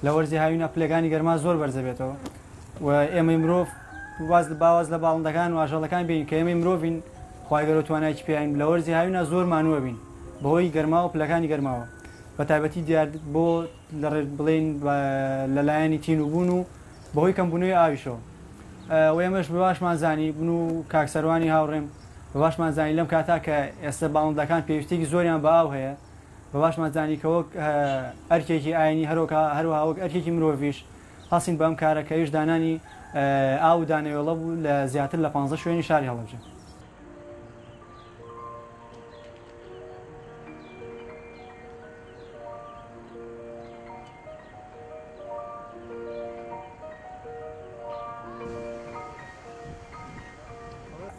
لە وەرزی هاوینە پلەکانی گەرما زۆر بەرزە بێتەوە و ئێمە مرۆڤ باواز لە باڵندەکان و ئاژەڵەکان بین کە ئێمە مرۆڤین خوای گەورە توانایکی پێیان لە وەرزی هاوینە زۆر مانووە بین بەهۆی گەرما و پلەکانی گەرماوە بە تایبەتی دیار بۆ بڵێن لەلایەنی تین و بوون و بەهۆی کەمبوونەوەی ئاویشەوە و ئێمەش بەباشمان زانی بن و کاکسەروانی هاوڕێم بەباشمان زانی لەم کاتا کە ئێستا باڵندەکان پێویستێکی زۆریان بە ئاو هەیە بەباشمان زانی کە وەک ئەرکێکی ئاینی هەروها وەک ئەرکێکی مرۆڤیش هەڵسین بەم کارە کە ئەویش دانانی ئاو دانەوێڵە بوو لە زیاتر لە 15 شوێنی شاری هەڵەبجە.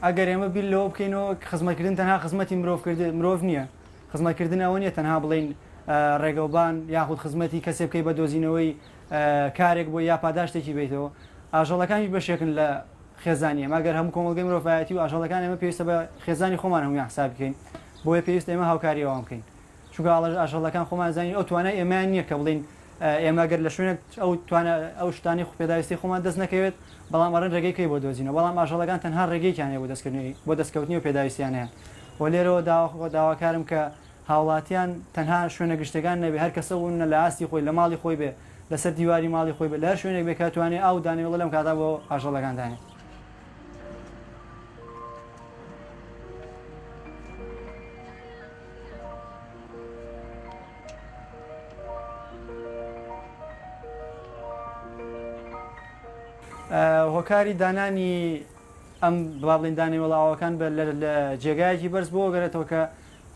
ئەگەر ئێمە بیل لەوە بکەینەوە خزمەتکردن تەنها خزمەتی مرۆڤ نییە خزمەتکردن ئەوە نیە تەنها بڵین ڕێگەوبان یاخود خزمەتی کەسێ بکەی بە دۆزینەوەی کارێک بۆ یا پاداشتێکی بیتەوە ئاژەڵەکانی بەشێکن لە خێزانیە ماگەر هەموو کۆمەلگەی مرۆڤایەتی و ئاژەڵەکان ئێمە پێویستە بە خێزانی خۆمان هەمووی حساب بکەین بۆیە پێویستە ئێمە هاوکاری ئەوان بکەین چونکە ئاژەڵەکان خۆمان زانین ئەو توانای ئێمەیان نییە کە بڵین ئێمە گەر لە شوێنێک ئەو شتانی پێداویستی خۆمان دەست نەکەوێت بەڵام ئەڕەن ڕێگەی بۆ دۆزینەوە بەڵام ئاژەڵەکان تەنها ڕێگەیەکیانەیە بۆ دەستکەوتنی و پێداویستیانەیە و لێرەوە داواکارم کە هاوڵاتیان تەنها شوێنە گشتەکان نەبێ هەر کەسە بوون لە ئاستی خۆی لە ماڵی خۆی بێ لەسەر دیواری ماڵی خۆی بێ لە هەر شوێنێک بێ کاتوانێ ئاو دانێوڵە لەم کاتا بۆ ئاژەڵەکان دانێ. هۆکاری دانانی ئەم بڵین دانێوەڵاوەکان لە جێگایەکی بەرز بۆ گەرێتەوە کە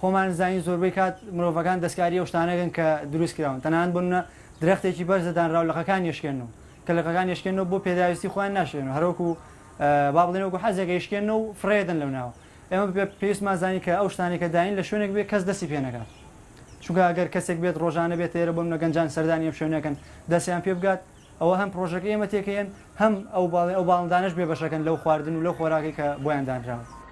خۆمان زانین زۆربەی کات مرۆڤەکان دەستکاری ئەو شتانەگەن کە دروست کراون تەنانەت بوونە درەختێکی بەرزدانراو لەقەکان یشکێنەوە کە لەقەکان یشکێنەوە بۆ پێداویستی خۆیان ناشێنەوە هەروەکو با بڵێنەوە حەزێکە یشکێنەوە و فرێدن لەو ناوە ئێمە پێویستمان زانی کە ئەو شتانی کە داین لە شوێنێک بێ کەس دەستی پێ نەکات چونکە ئەگەر کەسێک بێت ڕۆژانە بێت ئێرە بۆم نەگەنجان سەردانی ئەم شوێنەکەن دەستیان پێ بگات ئەوە هەم پرۆژەکە ئێمە تێکەیەن هەم ئەو باڵندانش بێ بەشەکەن لەو خواردن و لەو خۆراکی کە بۆیان دانراوە.